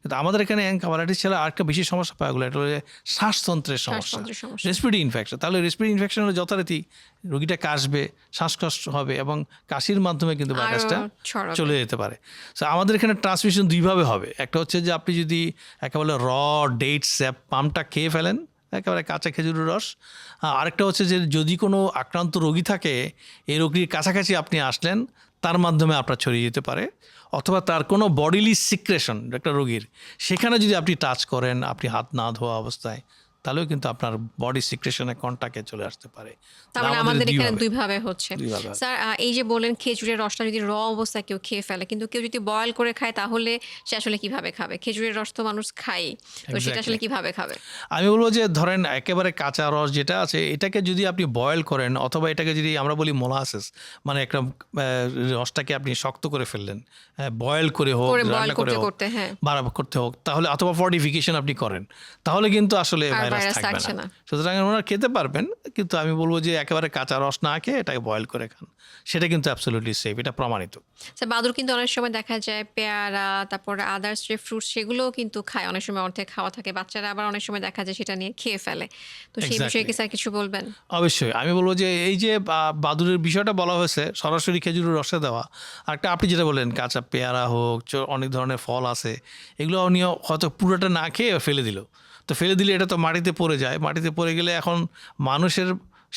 কিন্তু আমাদের এখানে এনসেফালাইটিস ছিল আরেকটা বেশি সমস্যা পাওয়া গেলো, এটা হচ্ছে শ্বাসতন্ত্রের সমস্যা, রেসপিরেটরি ইনফেকশন। তাহলে রেসপিরেটরি ইনফেকশন হলে যথারীতি রোগীটা কাশবে, শ্বাসকষ্ট হবে এবং কাশির মাধ্যমে কিন্তু ভাইরাসটা চলে যেতে পারে। সো আমাদের এখানে ট্রান্সমিশন দুইভাবে হবে। একটা হচ্ছে যে আপনি যদি একেবারে ডেট স্প্যামটা খেয়ে ফেলেন, একেবারে কাঁচা খেজুরের রস। আরেকটা হচ্ছে যে যদি কোনো আক্রান্ত রোগী থাকে, এই রোগীর কাছাকাছি আপনি আসলেন, তার মাধ্যমে আপনার ছড়িয়ে যেতে পারে। অথবা তার কোনো বডিলি সিক্রেশন একটা রোগীর, সেখানে যদি আপনি টাচ করেন, আপনি হাত না ধোয়া অবস্থায়, তাহলেও কিন্তু আপনার বডি সিক্রেশনে কন্টাক্টে চলে আসতে পারে। তাহলে আমাদের এখানে দুইভাবে হচ্ছে। স্যার, এই যে বলেন খেজুরের রসটা যদি অবস্থায় কেউ খেয়ে ফেলে, কিন্তু কেউ যদি বয়েল করে খায়, তাহলে সে আসলে কিভাবে খাবে? খেজুরের রস তো মানুষ খায়, তো সেটা আসলে কিভাবে খাবে? আমি বলবো যে ধরেন একেবারে কাঁচা রস যেটা আছে, এটাকে যদি আপনি বয়েল করেন, অথবা এটাকে যদি আমরা বলি মোলাসেস, মানে একটা রসটাকে আপনি শক্ত করে ফেললেন, বয়েল করে হোক, রান্না করে হোক, বাড়াবার করতে হোক, তাহলে অথবা ফর্টিফিকেশন আপনি করেন, তাহলে কিন্তু আসলে ভাইরাস থাকবে না। সুতরাং ওনারা খেতে পারবেন, কিন্তু আমি বলবো যে একেবারে কাঁচা রস না খেয়ে এটাকে বয়েল করে খান, সেটা কিন্তু অ্যাবসলিউটলি সেফ, এটা প্রমাণিত। বাদুর কিন্তু অনেক সময় দেখা যায় পেয়ারা, তারপরে আদার্স যে ফ্রুটস, সেগুলোও কিন্তু খায়, অনেক সময় অর্ধেক খাওয়া থাকে, বাচ্চারা আবার অনেক সময় দেখা যায় সেটা নিয়ে খেয়ে ফেলে। তো সেই বিষয়ে কি স্যার কিছু বলবেন? অবশ্যই। আমি বলবো যে এই যে বাদুরের বিষয়টা বলা হয়েছে, সরাসরি খেজুরের রসে দেওয়া, আরেকটা আপনি যেটা বললেন কাঁচা পেয়ারা হোক, অনেক ধরনের ফল আছে, এগুলো নিয়ে হয়তো পুরোটা না খেয়ে ফেলে দিল। তো ফেলে দিলে এটা তো মাটিতে পড়ে যায়, মাটিতে পড়ে গেলে এখন মানুষের,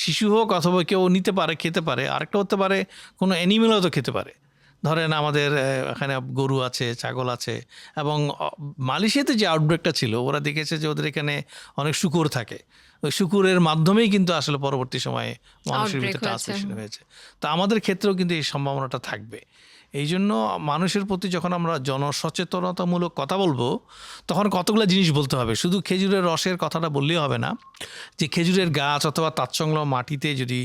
শিশু হোক অথবা কেউ নিতে পারে, খেতে পারে। আরেকটা হতে পারে কোনো অ্যানিমেলও তো খেতে পারে। ধরেন আমাদের এখানে গরু আছে, ছাগল আছে, এবং মালয়েশিয়াতে যে আউটব্রেকটা ছিল, ওরা দেখেছে যে ওদের এখানে অনেক শূকর থাকে, ওই শূকরের মাধ্যমেই কিন্তু আসলে পরবর্তী সময়ে মানুষের ভিতরে ট্রান্সমিশন হয়েছে। তো আমাদের ক্ষেত্রেও কিন্তু এই সম্ভাবনাটা থাকবে। এই জন্য মানুষের প্রতি যখন আমরা জনসচেতনতামূলক কথা বলবো, তখন কতগুলো জিনিস বলতে হবে। শুধু খেজুরের রসের কথাটা বললেই হবে না, যে খেজুরের গাছ অথবা তৎসংলগ্ন মাটিতে যদি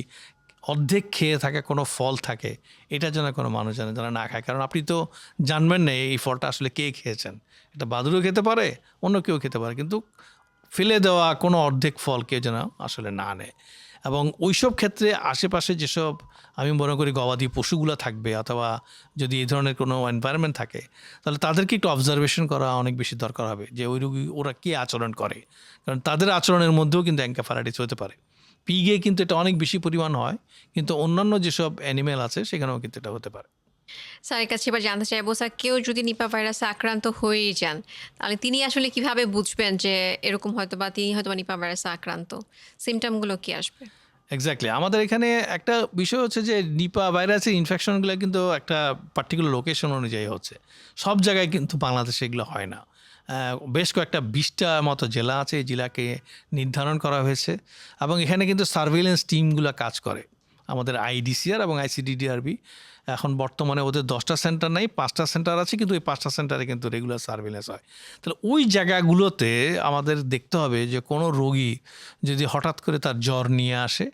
অর্ধেক খেয়ে থাকে কোনো ফল থাকে, এটা যেন কোনো মানুষ জানে যারা না খায়। কারণ আপনি তো জানবেন না এই ফলটা আসলে কে খেয়েছেন। এটা বাদুড়ও খেতে পারে, অন্য কেউ খেতে পারে, কিন্তু ফেলে দেওয়া কোনো অর্ধেক ফল কেউ যেন আসলে না নেয়। এবং ওইসব ক্ষেত্রে আশেপাশে যেসব আমি মনে করি গবাদি পশুগুলো থাকবে, অথবা যদি এই ধরনের কোনো এনভায়রনমেন্ট থাকে, তাহলে তাদেরকে একটু অবজারভেশন করা অনেক বেশি দরকার হবে, যে ওই রোগী ওরা কী আচরণ করে। কারণ তাদের আচরণের মধ্যেও কিন্তু এনকেফালাইটিস হতে পারে। পিগে কিন্তু এটা অনেক বেশি পরিমাণ হয়, কিন্তু অন্যান্য যেসব অ্যানিমেল আছে সেখানেও কিন্তু এটা হতে পারে। স্যারের কাছে এবার জানতে চাইবো, স্যার কেউ যদি নিপা ভাইরাসে আক্রান্ত হয়েই যান, তাহলে তিনি আসলে কিভাবে বুঝবেন যে এরকম হয়তো বা তিনি হয়তো বা নিপা ভাইরাসে আক্রান্ত? সিমটমগুলো কি আসবে? এক্স্যাক্টলি, আমাদের এখানে একটা বিষয় হচ্ছে যে নিপা ভাইরাসের ইনফেকশনগুলো কিন্তু একটা পার্টিকুলার লোকেশন অনুযায়ী হচ্ছে। সব জায়গায় কিন্তু বাংলাদেশে এগুলো হয় না। বেশ কয়েকটা 20টা মতো জেলা আছে, এই জেলাকে নির্ধারণ করা হয়েছে, এবং এখানে কিন্তু সার্ভেইলেন্স টিমগুলো কাজ করে। আমাদের আইডিসিআর এবং আইসিডিডিআরবি এখন বর্তমানে ওদের 10টা সেন্টার নাই, 5টা সেন্টার আছে, কিন্তু ওই 5টা সেন্টারে কিন্তু রেগুলার সার্ভেইলেন্স হয়। তাহলে ওই জায়গাগুলোতে আমাদের দেখতে হবে যে কোনো রোগী যদি হঠাৎ করে তার জ্বর নিয়ে আসে,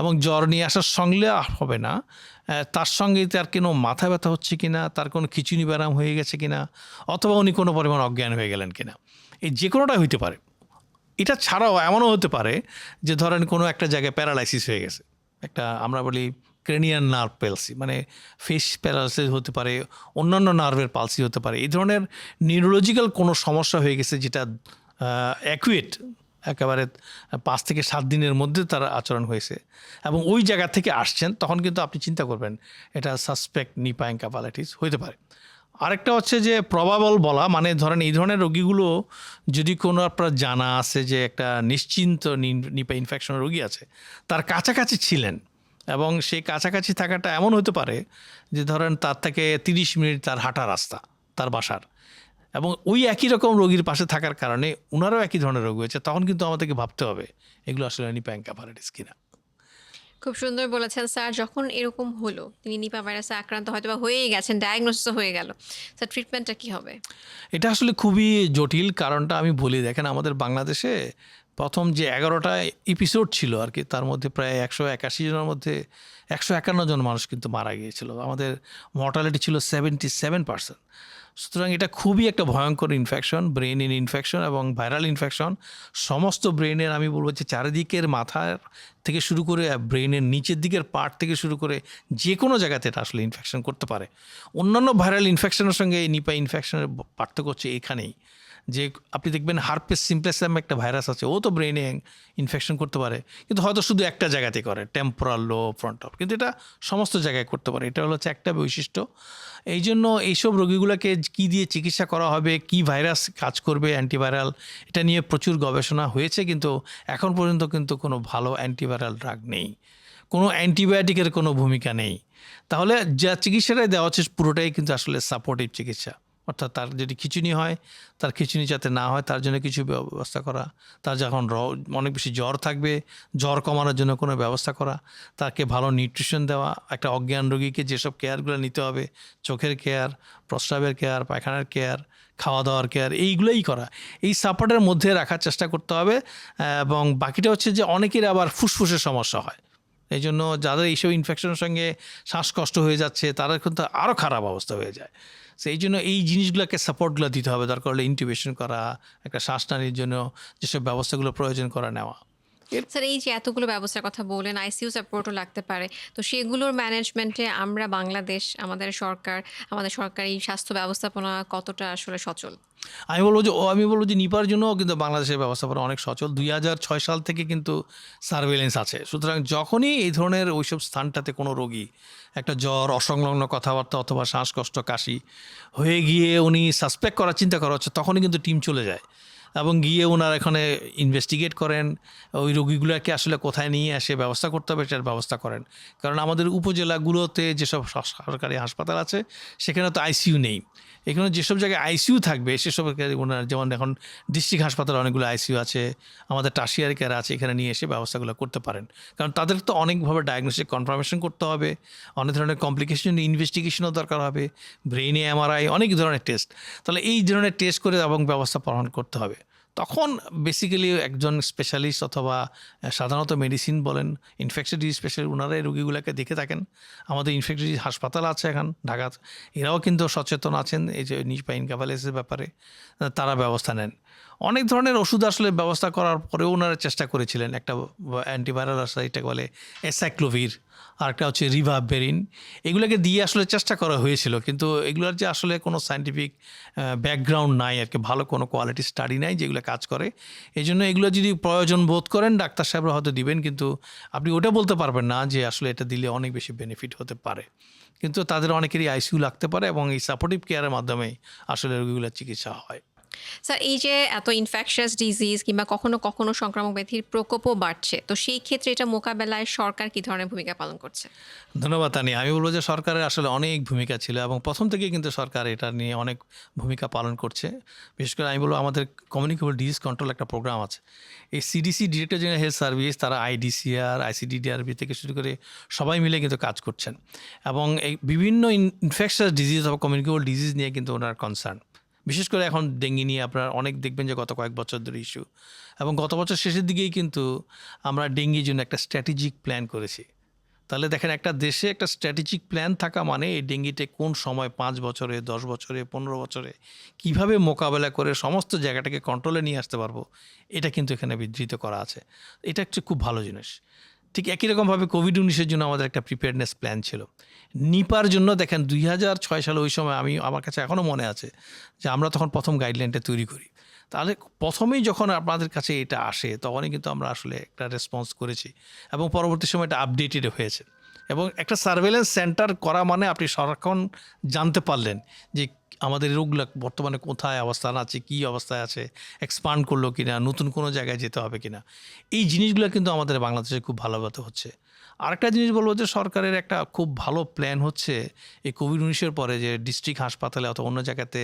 এবং জ্বর নিয়ে আসার সঙ্গে হবে না, তার সঙ্গে তার কোনো মাথা ব্যথা হচ্ছে কিনা, তার কোনো খিচুনি ব্যারাম হয়ে গেছে কিনা, অথবা উনি কোনো পরিমাণ অজ্ঞান হয়ে গেলেন কিনা, এই যে কোনোটা হইতে পারে। এটা ছাড়াও এমনও হতে পারে যে ধরেন কোনো একটা জায়গায় প্যারালাইসিস হয়ে গেছে, একটা আমরা বলি ক্রেনিয়াল নার্ভ প্যালসি, মানে ফেস প্যারালাইসিস হতে পারে, অন্যান্য নার্ভের পালসি হতে পারে। এই ধরনের নিউরোলজিক্যাল কোনো সমস্যা হয়ে গেছে যেটা অ্যাকুয়েট, একেবারে 5 থেকে 7 দিনের মধ্যে তার আচরণ হয়েছে, এবং ওই জায়গা থেকে আসছেন, তখন কিন্তু আপনি চিন্তা করবেন এটা সাসপেক্ট নিপা এনকেফালাইটিস হতে পারে। আরেকটা হচ্ছে যে প্রবাবল বলা, মানে ধরেন এই ধরনের রোগীগুলো যদি কোনো আপনার জানা আছে যে একটা নিশ্চিন্ত নিপা ইনফেকশন রোগী আছে, তার কাছাকাছি ছিলেন, এবং সেই কাছাকাছি থাকাটা এমন হতে পারে যে ধরেন তার থেকে 30 মিনিট তার হাঁটা রাস্তা তার বাসার, এবং ওই একই রকম রোগীর পাশে থাকার কারণে ওনারাও একই ধরনের রোগ হয়েছে, তখন কিন্তু আমাদেরকে ভাবতে হবে এগুলো আসলে নিপা এনকেফালাইটিস কিনা। খুব সুন্দর বলেছেন স্যার। যখন এরকম হলো, তিনি নিপা ভাইরাসে আক্রান্ত হয়তো বা হয়েই গেছেন, ডায়াগনোসিসও হয়ে গেল, স্যার ট্রিটমেন্টটা কী হবে? এটা আসলে খুবই জটিল। কারণটা আমি বলি, দেখেন আমাদের বাংলাদেশে প্রথম যে 11টা এপিসোড ছিল আর কি, তার মধ্যে প্রায় 181 জনের মধ্যে 151 জন মানুষ কিন্তু মারা গিয়েছিল। আমাদের মর্টালিটি ছিল 77%। সুতরাং এটা খুবই একটা ভয়ঙ্কর ইনফেকশন, ব্রেন ইনফেকশন এবং ভাইরাল ইনফেকশন। সমস্ত ব্রেনের, আমি বলবো যে চারিদিকের মাথার থেকে শুরু করে ব্রেনের নিচের দিকের পার্ট থেকে শুরু করে যে কোনো জায়গাতে এটা আসলে ইনফেকশন করতে পারে। অন্যান্য ভাইরাল ইনফেকশনের সঙ্গে এই নিপা ইনফেকশনের পার্থক্য হচ্ছে এখানেই, যে আপনি দেখবেন হার্পেস সিমপ্লেক্স নামে একটা ভাইরাস আছে, ও তো ব্রেনে ইনফেকশন করতে পারে, কিন্তু হয়তো শুধু একটা জায়গাতে করে, টেম্পোরাল লো ফ্রন্ট অফ, কিন্তু এটা সমস্ত জায়গায় করতে পারে। এটা হচ্ছে একটা বৈশিষ্ট্য। এই জন্য এইসব রোগীগুলোকে কী দিয়ে চিকিৎসা করা হবে, কি ভাইরাস কাজ করবে, অ্যান্টিভাইরাল, এটা নিয়ে প্রচুর গবেষণা হয়েছে, কিন্তু এখন পর্যন্ত কিন্তু কোনো ভালো অ্যান্টিভাইরাল ড্রাগ নেই, কোনো অ্যান্টিবায়োটিকের কোনো ভূমিকা নেই। তাহলে যা চিকিৎসাটাই দেওয়া হচ্ছে পুরোটাই কিন্তু আসলে সাপোর্টিভ চিকিৎসা, অর্থাৎ তার যদি খিঁচুনি হয়, তার খিঁচুনি যাতে না হয় তার জন্য কিছু ব্যবস্থা করা, তার যখন অনেক বেশি জ্বর থাকবে, জ্বর কমানোর জন্য কোনো ব্যবস্থা করা, তাকে ভালো নিউট্রিশন দেওয়া, একটা অজ্ঞান রোগীকে যেসব কেয়ারগুলো নিতে হবে, চোখের কেয়ার, প্রস্রাবের কেয়ার, পায়খানার কেয়ার, খাওয়া দাওয়ার কেয়ার, এইগুলোই করা, এই সাপোর্টের মধ্যে রাখার চেষ্টা করতে হবে। এবং বাকিটা হচ্ছে যে অনেকের আবার ফুসফুসের সমস্যা হয়, এই জন্য যাদের এইসব ইনফেকশনের সঙ্গে শ্বাসকষ্ট হয়ে যাচ্ছে তাদের কিন্তু আরও খারাপ অবস্থা হয়ে যায়। সেই জন্য এই জিনিসগুলোকে সাপোর্টগুলো দিতে হবে, দরকার হলে ইনটিউবেশন করা, একটা শ্বাসনালীর জন্য যেসব ব্যবস্থাগুলো প্রয়োজন করা নেওয়া। স্যার এই যে এতগুলো ব্যবস্থার কথা বললেন, আইসিইউ সাপোর্টও লাগতে পারে, তো সেগুলোর ম্যানেজমেন্টে আমরা বাংলাদেশ, আমাদের সরকারি স্বাস্থ্য ব্যবস্থাপনা কতটা আসলে সচল? আমি বলবো যে নিপার জন্য কিন্তু বাংলাদেশের ব্যবস্থাপনা অনেক সচল। 2006 সাল থেকে কিন্তু সার্ভেলেন্স আছে। সুতরাং যখনই এই ধরনের ওইসব স্থানটাতে কোনো রোগী একটা জ্বর, অসংলগ্ন কথাবার্তা অথবা শ্বাসকষ্ট, কাশি হয়ে গিয়ে উনি সাসপেক্ট করার চিন্তা করা হচ্ছে, তখনই কিন্তু টিম চলে যায় এবং গিয়ে ওনার এখানে ইনভেস্টিগেট করেন, ওই রোগীগুলোকে আসলে কোথায় নিয়ে এসে ব্যবস্থা করতে হবে সেটার ব্যবস্থা করেন। কারণ আমাদের উপজেলাগুলোতে যেসব সরকারি হাসপাতাল আছে সেখানে তো আইসিইউ নেই। এখানে যেসব জায়গায় আইসিইউ থাকবে সেসব ওনার, যেমন এখন ডিস্ট্রিক্ট হাসপাতালে অনেকগুলো আইসিইউ আছে, আমাদের টার্সিয়ারি কেয়ার আছে, এখানে নিয়ে এসে ব্যবস্থাগুলো করতে পারেন। কারণ তাদের তো অনেকভাবে ডায়াগনোস্টিক কনফার্মেশন করতে হবে, অনেক ধরনের কমপ্লিকেশন ইনভেস্টিগেশনও দরকার হবে, ব্রেইনে এমআরআই, অনেক ধরনের টেস্ট। তাহলে এই ধরনের টেস্ট করে এবং ব্যবস্থা গ্রহণ করতে হবে, তখন বেসিক্যালি একজন স্পেশালিস্ট অথবা সাধারণত মেডিসিন বলেন, ইনফেকশন ডিজিজ স্পেশালিস্ট, ওনারা এই রোগীগুলোকে দেখে থাকেন। আমাদের ইনফেকশন ডিজিজ হাসপাতাল আছে এখন ঢাকা, এরাও কিন্তু সচেতন আছেন এই যে নিপা এনকেফালাইটিসের ব্যাপারে, তারা ব্যবস্থা নেন। অনেক ধরনের ওষুধ আসলে ব্যবস্থা করার পরেও ওনারা চেষ্টা করেছিলেন। একটা অ্যান্টিভাইরাল আছে, এটা বলে অ্যাসাইক্লোভির, আর একটা হচ্ছে রিভাবেরিন, এগুলোকে দিয়ে আসলে চেষ্টা করা হয়েছিল, কিন্তু এগুলোর যে আসলে কোনো সায়েন্টিফিক ব্যাকগ্রাউন্ড নাই আর কি, ভালো কোনো কোয়ালিটি স্টাডি নাই যেগুলো কাজ করে। এই জন্য এগুলো যদি প্রয়োজন বোধ করেন ডাক্তার সাহেবরা হয়তো দিবেন, কিন্তু আপনি ওটা বলতে পারবেন না যে আসলে এটা দিলে অনেক বেশি বেনিফিট হতে পারে। কিন্তু তাদের অনেকেরই আইসিইউ লাগতে পারে এবং এই সাপোর্টিভ কেয়ারের মাধ্যমেই আসলে রোগীগুলোর চিকিৎসা হয়। স্যার, এই যে এত ইনফেকশাস ডিজিজ কিংবা কখনো কখনো সংক্রামক ব্যাধির প্রকোপও বাড়ছে, তো সেই ক্ষেত্রে এটা মোকাবেলায় সরকার কী ধরনের ভূমিকা পালন করছে? ধন্যবাদ তানি। আমি বলবো যে সরকারের আসলে অনেক ভূমিকা ছিল এবং প্রথম থেকেই কিন্তু সরকার এটা নিয়ে অনেক ভূমিকা পালন করছে। বিশেষ করে আমি বলবো আমাদের কমিউনিকেবল ডিজিজ কন্ট্রোল একটা প্রোগ্রাম আছে, এই CDC, director general health service, তারা আইডিসিআর, আইসিডিডিআরবি থেকে শুরু করে সবাই মিলে কিন্তু কাজ করছেন এবং এই বিভিন্ন ইনফেকশাস ডিজিজ অথবা কমিউনিকেবল ডিজিজ নিয়ে কিন্তু ওনার কনসার্ন। বিশেষ করে এখন ডেঙ্গি নিয়ে আপনারা অনেক দেখবেন যে গত কয়েক বছর ধরে ইস্যু, এবং গত বছর শেষের দিকেই কিন্তু আমরা ডেঙ্গির জন্য একটা স্ট্র্যাটেজিক প্ল্যান করেছি। তাহলে দেখেন, একটা দেশে একটা স্ট্র্যাটেজিক প্ল্যান থাকা মানে এই ডেঙ্গিতে কোন সময় 5 বছরে, 10 বছরে, 15 বছরে কিভাবে মোকাবেলা করে সমস্ত জায়গাটাকে কন্ট্রোলে নিয়ে আসতে পারবো, এটা কিন্তু এখানে বিধৃত করা আছে। এটা হচ্ছে খুব ভালো জিনিস। ঠিক একই রকমভাবে কোভিড-19 জন্য আমাদের একটা প্রিপেয়ারনেস প্ল্যান ছিল। নিপার জন্য দেখেন 2006 সালে ওই সময় আমার কাছে এখনও মনে আছে যে আমরা তখন প্রথম গাইডলাইনটা তৈরি করি। তাহলে প্রথমেই যখন আপনাদের কাছে এটা আসে তখনই কিন্তু আমরা আসলে একটা রেসপন্স করেছি এবং পরবর্তী সময় এটা আপডেটেড হয়েছে। এবং একটা সার্ভেলেন্স সেন্টার করা মানে আপনি সারাক্ষণ জানতে পারলেন যে আমাদের রোগগুলো বর্তমানে কোথায় অবস্থান আছে, কী অবস্থায় আছে, এক্সপান্ড করলো কিনা, নতুন কোনো জায়গায় যেতে হবে কিনা। এই জিনিসগুলো কিন্তু আমাদের বাংলাদেশে খুব ভালোভাবে হচ্ছে। আরেকটা জিনিস বলবো যে সরকারের একটা খুব ভালো প্ল্যান হচ্ছে এই কোভিড-19 পরে যে ডিস্ট্রিক্ট হাসপাতালে অথবা অন্য জায়গাতে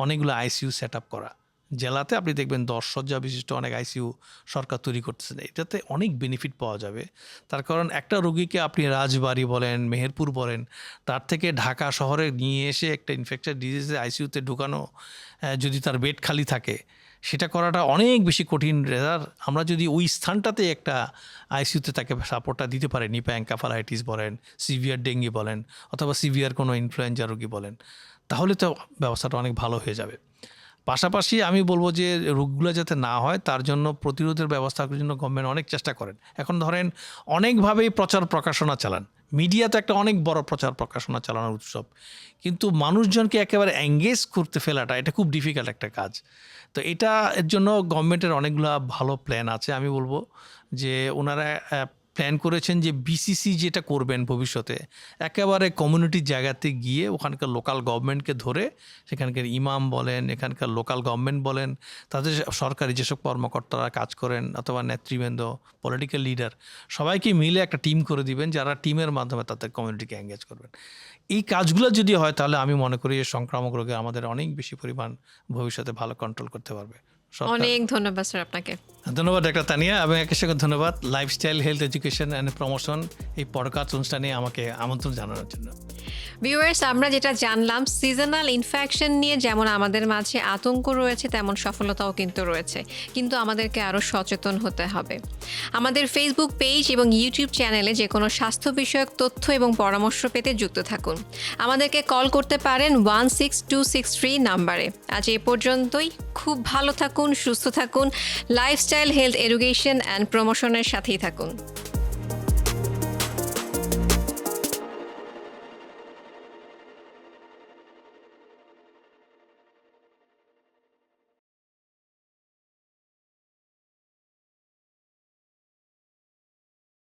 অনেকগুলো আইসিইউ সেট আপ করা। জেলাতে আপনি দেখবেন 10 শয্যা বিশিষ্ট অনেক আইসিইউ সরকার তৈরি করতেছেন। এটাতে অনেক বেনিফিট পাওয়া যাবে। তার কারণ একটা রোগীকে আপনি রাজবাড়ী বলেন, মেহেরপুর বলেন, তার থেকে ঢাকা শহরে নিয়ে এসে একটা ইনফেকশন ডিজিজে আইসিইউতে ঢুকানো, যদি তার বেড খালি থাকে, সেটা করাটা অনেক বেশি কঠিন। রেজার আমরা যদি ওই স্থানটাতে একটা আইসিইউতে তাকে সাপোর্টটা দিতে পারি, নিপা এনকেফালাইটিস বলেন, সিভিয়ার ডেঙ্গি বলেন, অথবা সিভিয়ার কোনো ইনফ্লুয়েঞ্জা রোগী বলেন, তাহলে তো ব্যবস্থাটা অনেক ভালো হয়ে যাবে। পাশাপাশি আমি বলবো যে রোগগুলো যাতে না হয় তার জন্য প্রতিরোধের ব্যবস্থার জন্য গভর্নমেন্ট অনেক চেষ্টা করেন। এখন ধরেন অনেকভাবেই প্রচার প্রকাশনা চালান, মিডিয়া তো একটা অনেক বড় প্রচার প্রকাশনা চালানোর উৎসব, কিন্তু মানুষজনকে একেবারে এঙ্গেজ করতে ফেলাটা এটা খুব ডিফিকাল্ট একটা কাজ। তো এটা এর জন্য গভর্নমেন্টের অনেকগুলো ভালো প্ল্যান আছে। আমি বলবো যে ওনারা প্ল্যান করেছেন যে বিসিসি যেটা করবেন ভবিষ্যতে, একেবারে কমিউনিটির জায়গাতে গিয়ে ওখানকার লোকাল গভর্নমেন্টকে ধরে, সেখানকার ইমাম বলেন, এখানকার লোকাল গভর্নমেন্ট বলেন, তাদের সরকারি যেসব কর্মকর্তারা কাজ করেন অথবা নেতৃবৃন্দ, পলিটিক্যাল লিডার, সবাইকে মিলে একটা টিম করে দিবেন, যারা টিমের মাধ্যমে তাদের কমিউনিটিকে এঙ্গেজ করবেন। এই কাজগুলো যদি হয় তাহলে আমি মনে করি যে সংক্রামক রোগে আমাদের অনেক বেশি পরিমাণ ভবিষ্যতে ভালো কন্ট্রোল করতে পারবে। অনেক ধন্যবাদ স্যার আপনাকে। ধন্যবাদ ডাক্তার তানিয়া, এবং একই সঙ্গে ধন্যবাদ lifestyle health education and promotion এই পডকাস্ট অনুষ্ঠানে আমাকে আমন্ত্রণ জানানোর জন্য। ভিউয়ার্স, আমরা যেটা জানলাম, সিজনাল ইনফেকশন নিয়ে যেমন আমাদের মাঝে আতঙ্ক রয়েছে তেমন সফলতাও কিন্তু রয়েছে, কিন্তু আমাদেরকে আরও সচেতন হতে হবে। আমাদের ফেসবুক পেজ এবং ইউটিউব চ্যানেলে যে কোনো স্বাস্থ্য বিষয়ক তথ্য এবং পরামর্শ পেতে যুক্ত থাকুন। আমাদেরকে কল করতে পারেন 16263 নাম্বারে। আজ এ পর্যন্তই। খুব ভালো থাকুন, সুস্থ থাকুন, লাইফস্টাইল হেলথ এডুকেশন অ্যান্ড প্রমোশনের সাথেই থাকুন।